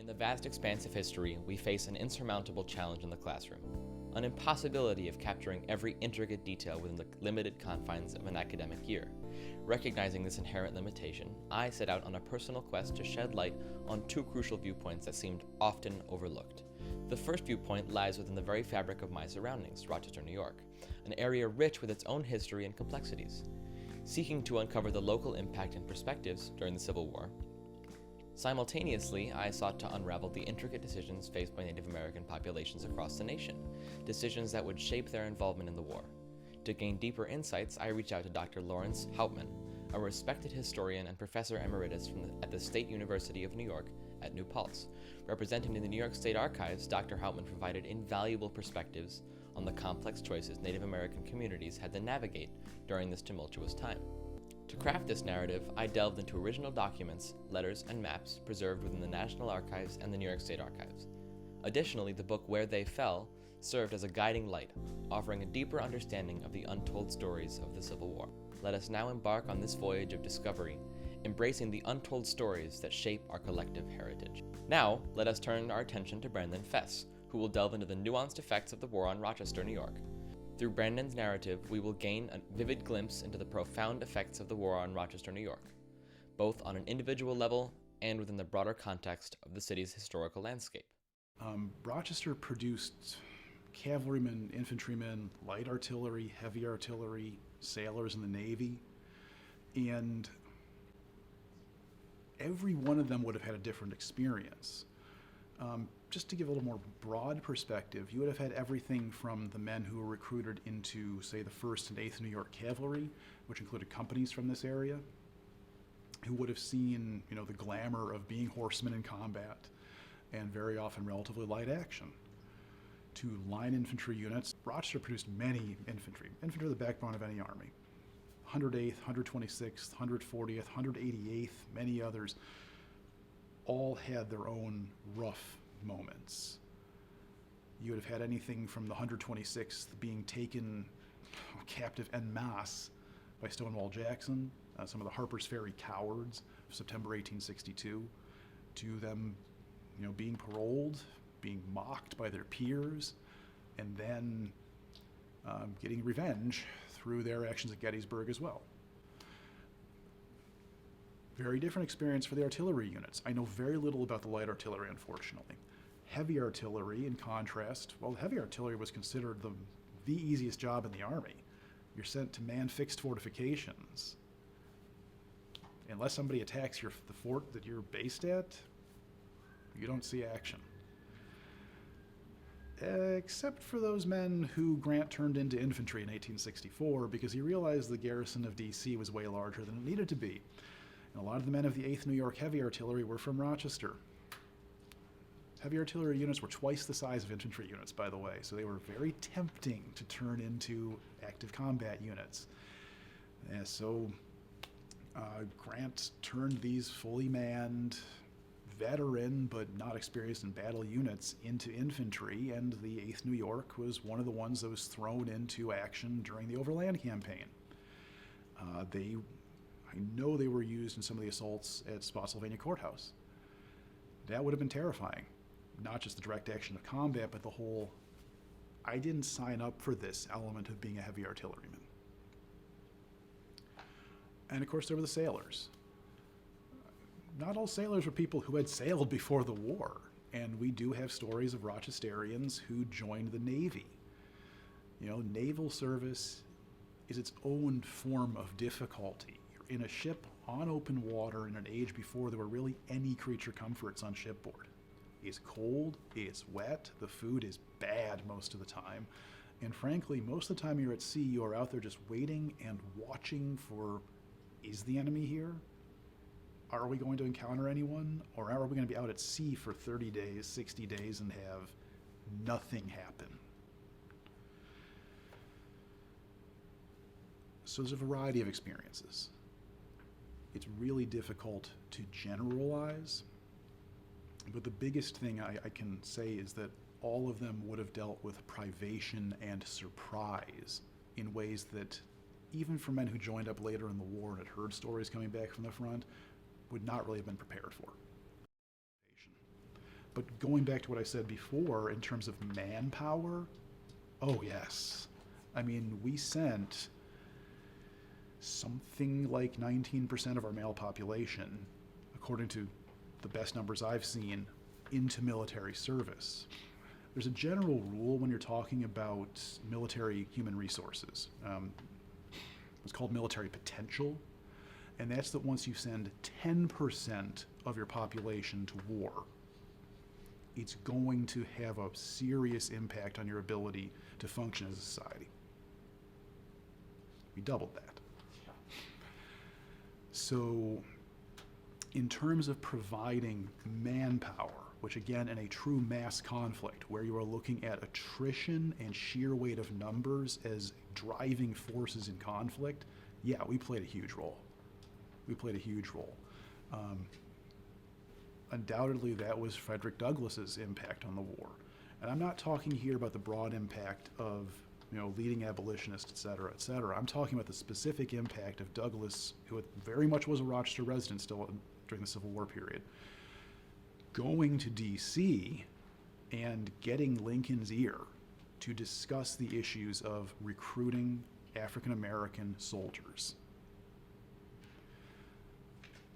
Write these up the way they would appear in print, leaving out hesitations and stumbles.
In the vast expanse of history, we face an insurmountable challenge in the classroom, an impossibility of capturing every intricate detail within the limited confines of an academic year. Recognizing this inherent limitation, I set out on a personal quest to shed light on two crucial viewpoints that seemed often overlooked. The first viewpoint lies within the very fabric of my surroundings, Rochester, New York, an area rich with its own history and complexities. Seeking to uncover the local impact and perspectives during the Civil War, simultaneously, I sought to unravel the intricate decisions faced by Native American populations across the nation, decisions that would shape their involvement in the war. To gain deeper insights, I reached out to Dr. Laurence Hauptman, a respected historian and professor emeritus at the State University of New York at New Paltz. Representing the New York State Archives, Dr. Hauptman provided invaluable perspectives on the complex choices Native American communities had to navigate during this tumultuous time. To craft this narrative, I delved into original documents, letters, and maps preserved within the National Archives and the New York State Archives. Additionally, the book Where They Fell served as a guiding light, offering a deeper understanding of the untold stories of the Civil War. Let us now embark on this voyage of discovery, embracing the untold stories that shape our collective heritage. Now, let us turn our attention to Brandon Fess, who will delve into the nuanced effects of the war on Rochester, New York. Through Brandon's narrative, we will gain a vivid glimpse into the profound effects of the war on Rochester, New York, both on an individual level and within the broader context of the city's historical landscape. Rochester produced cavalrymen, infantrymen, light artillery, heavy artillery, sailors in the Navy, and every one of them would have had a different experience. Just to give a little more broad perspective, you would have had everything from the men who were recruited into, say, the 1st and 8th New York Cavalry, which included companies from this area, who would have seen, the glamour of being horsemen in combat and very often relatively light action, to line infantry units. Rochester produced many infantry. Infantry are the backbone of any army. 108th, 126th, 140th, 188th, many others, all had their own rough moments. You would have had anything from the 126th being taken captive en masse by Stonewall Jackson, some of the Harper's Ferry cowards of September 1862, to them being paroled, being mocked by their peers, and then getting revenge through their actions at Gettysburg as well. Very different experience for the artillery units. I know very little about the light artillery, unfortunately. Heavy artillery, in contrast, heavy artillery was considered the easiest job in the Army. You're sent to man fixed fortifications. Unless somebody attacks the fort that you're based at, you don't see action. Except for those men who Grant turned into infantry in 1864 because he realized the garrison of D.C. was way larger than it needed to be. And a lot of the men of the 8th New York Heavy Artillery were from Rochester. Heavy artillery units were twice the size of infantry units, by the way, so they were very tempting to turn into active combat units. And so Grant turned these fully manned, veteran but not experienced in battle units into infantry, and the 8th New York was one of the ones that was thrown into action during the Overland Campaign. I know they were used in some of the assaults at Spotsylvania Courthouse. That would have been terrifying. Not just the direct action of combat, but the whole, I didn't sign up for this element of being a heavy artilleryman. And of course there were the sailors. Not all sailors were people who had sailed before the war, and we do have stories of Rochesterians who joined the Navy. Naval service is its own form of difficulty. You're in a ship on open water in an age before there were really any creature comforts on shipboard. It's cold, it's wet, the food is bad most of the time, and frankly, most of the time you're at sea, you are out there just waiting and watching for, is the enemy here? Are we going to encounter anyone? Or are we going to be out at sea for 30 days, 60 days, and have nothing happen? So there's a variety of experiences. It's really difficult to generalize, but the biggest thing I can say is that all of them would have dealt with privation and surprise in ways that, even for men who joined up later in the war and had heard stories coming back from the front, would not really have been prepared for. But going back to what I said before, in terms of manpower, oh yes. I mean, we sent something like 19% of our male population, according to the best numbers I've seen, into military service. There's a general rule when you're talking about military human resources. It's called military potential, and that's that once you send 10% of your population to war, it's going to have a serious impact on your ability to function as a society. We doubled that. So in terms of providing manpower, which again, in a true mass conflict where you are looking at attrition and sheer weight of numbers as driving forces in conflict, yeah, we played a huge role. We played a huge role. Undoubtedly, that was Frederick Douglass's impact on the war. And I'm not talking here about the broad impact of, leading abolitionists, et cetera, et cetera. I'm talking about the specific impact of Douglass, who very much was a Rochester resident still during the Civil War period, going to D.C. and getting Lincoln's ear to discuss the issues of recruiting African-American soldiers.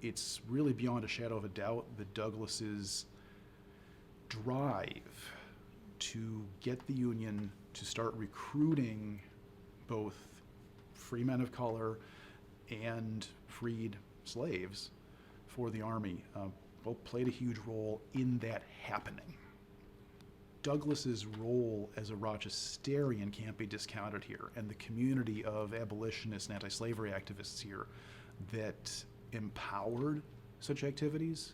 It's really beyond a shadow of a doubt that Douglass's drive to get the Union to start recruiting both free men of color and freed slaves for the Army both played a huge role in that happening. Douglass's role as a Rochesterian can't be discounted here, and the community of abolitionists and anti-slavery activists here that empowered such activities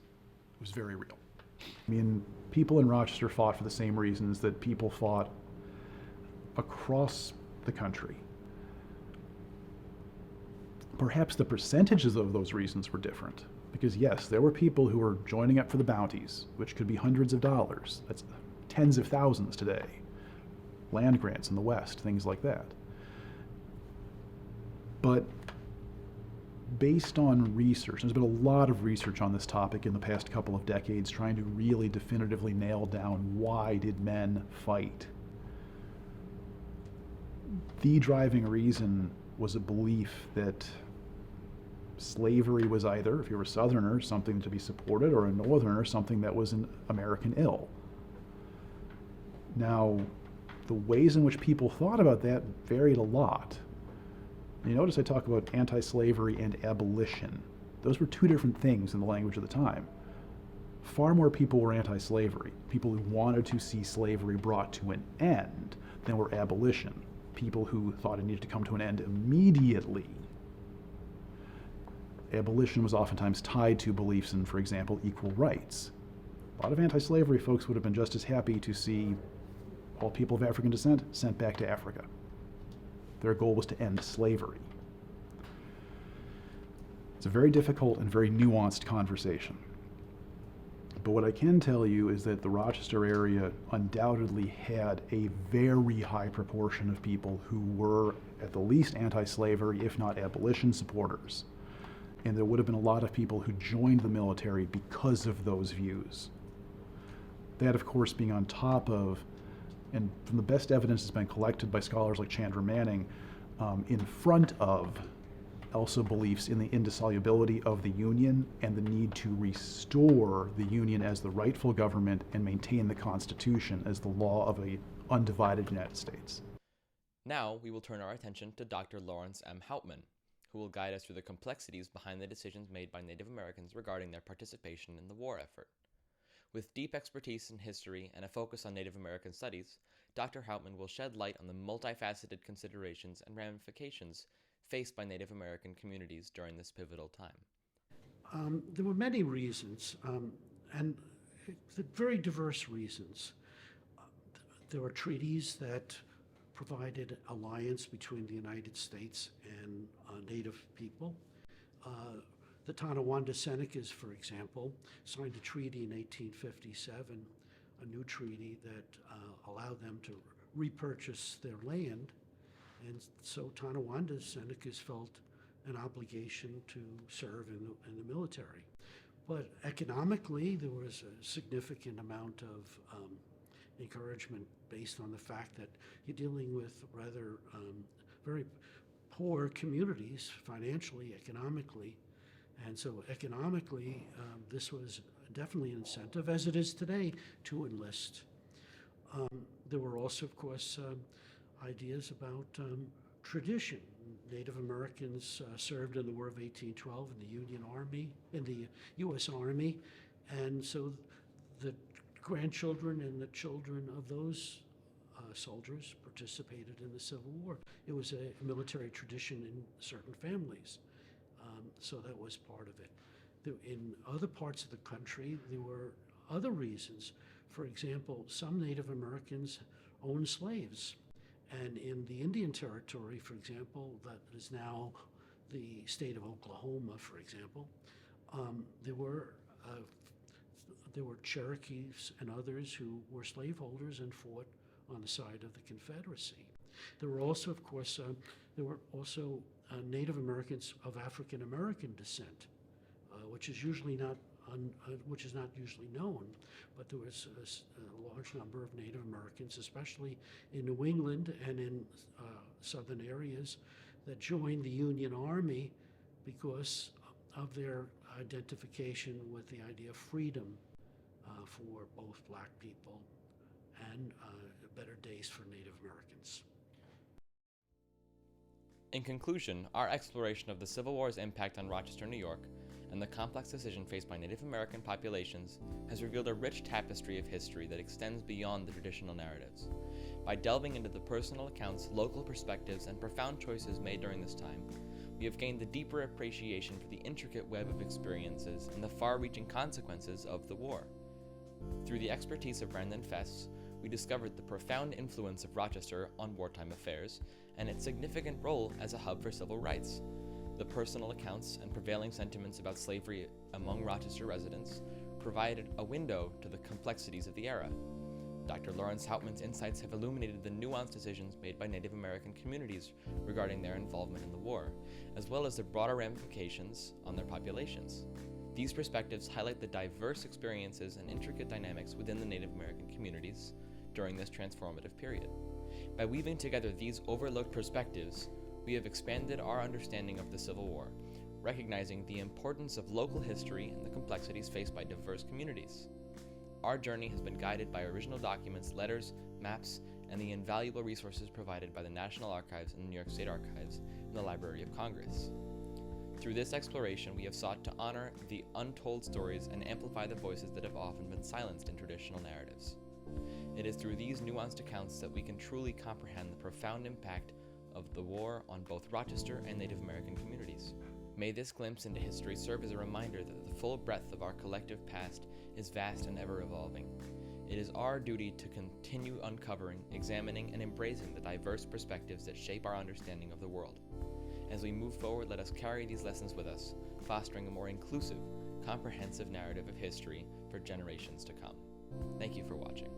was very real. I mean, people in Rochester fought for the same reasons that people fought across the country. Perhaps the percentages of those reasons were different, because yes, there were people who were joining up for the bounties, which could be hundreds of dollars. That's tens of thousands today. Land grants in the West, things like that. But based on research, there's been a lot of research on this topic in the past couple of decades trying to really definitively nail down why did men fight. The driving reason was a belief that slavery was either, if you were a Southerner, something to be supported, or a Northerner, something that was an American ill. Now, the ways in which people thought about that varied a lot. You notice I talk about anti-slavery and abolition. Those were two different things in the language of the time. Far more people were anti-slavery, people who wanted to see slavery brought to an end, than were abolition, people who thought it needed to come to an end immediately. Abolition was oftentimes tied to beliefs in, for example, equal rights. A lot of anti-slavery folks would have been just as happy to see all people of African descent sent back to Africa. Their goal was to end slavery. It's a very difficult and very nuanced conversation. But what I can tell you is that the Rochester area undoubtedly had a very high proportion of people who were at the least anti-slavery, if not abolition supporters. And there would have been a lot of people who joined the military because of those views. That, of course, being on top of, and from the best evidence that's been collected by scholars like Chandra Manning, in front of also beliefs in the indissolubility of the Union and the need to restore the Union as the rightful government and maintain the Constitution as the law of an undivided United States. Now we will turn our attention to Dr. Laurence M Hauptman, who will guide us through the complexities behind the decisions made by Native Americans regarding their participation in the war effort. With deep expertise in history and a focus on Native American studies, Dr. Hauptman will shed light on the multifaceted considerations and ramifications faced by Native American communities during this pivotal time. There were many reasons, and very diverse reasons. There were treaties that provided alliance between the United States and Native people. The Tonawanda Senecas, for example, signed a treaty in 1857, a new treaty that allowed them to repurchase their land. And so Tonawanda Senecas felt an obligation to serve in the military. But economically, there was a significant amount of encouragement based on the fact that you're dealing with rather very poor communities financially, economically. And so economically, this was definitely an incentive, as it is today, to enlist. There were also, of course, ideas about tradition. Native Americans served in the War of 1812 in the Union Army, in the U.S. Army, and so the grandchildren and the children of those soldiers participated in the Civil War. It was a military tradition in certain families, so that was part of it. In other parts of the country, there were other reasons. For example, some Native Americans owned slaves. And in the Indian Territory, for example, that is now the state of Oklahoma, for example, there were Cherokees and others who were slaveholders and fought on the side of the Confederacy. There were also, of course, Native Americans of African American descent, which is usually not usually known, but there was a large number of Native Americans, especially in New England and in southern areas, that joined the Union Army because of their identification with the idea of freedom for both black people and better days for Native Americans. In conclusion, our exploration of the Civil War's impact on Rochester, New York, and the complex decision faced by Native American populations has revealed a rich tapestry of history that extends beyond the traditional narratives. By delving into the personal accounts, local perspectives, and profound choices made during this time, we have gained the deeper appreciation for the intricate web of experiences and the far-reaching consequences of the war. Through the expertise of Brandon Fess, we discovered the profound influence of Rochester on wartime affairs and its significant role as a hub for civil rights. The personal accounts and prevailing sentiments about slavery among Rochester residents provided a window to the complexities of the era. Dr. Laurence Hauptman's insights have illuminated the nuanced decisions made by Native American communities regarding their involvement in the war, as well as the broader ramifications on their populations. These perspectives highlight the diverse experiences and intricate dynamics within the Native American communities during this transformative period. By weaving together these overlooked perspectives, we have expanded our understanding of the Civil War, recognizing the importance of local history and the complexities faced by diverse communities. Our journey has been guided by original documents, letters, maps, and the invaluable resources provided by the National Archives and the New York State Archives and the Library of Congress. Through this exploration, we have sought to honor the untold stories and amplify the voices that have often been silenced in traditional narratives. It is through these nuanced accounts that we can truly comprehend the profound impact of the war on both Rochester and Native American communities. May this glimpse into history serve as a reminder that the full breadth of our collective past is vast and ever-evolving. It is our duty to continue uncovering, examining, and embracing the diverse perspectives that shape our understanding of the world. As we move forward, let us carry these lessons with us, fostering a more inclusive, comprehensive narrative of history for generations to come. Thank you for watching.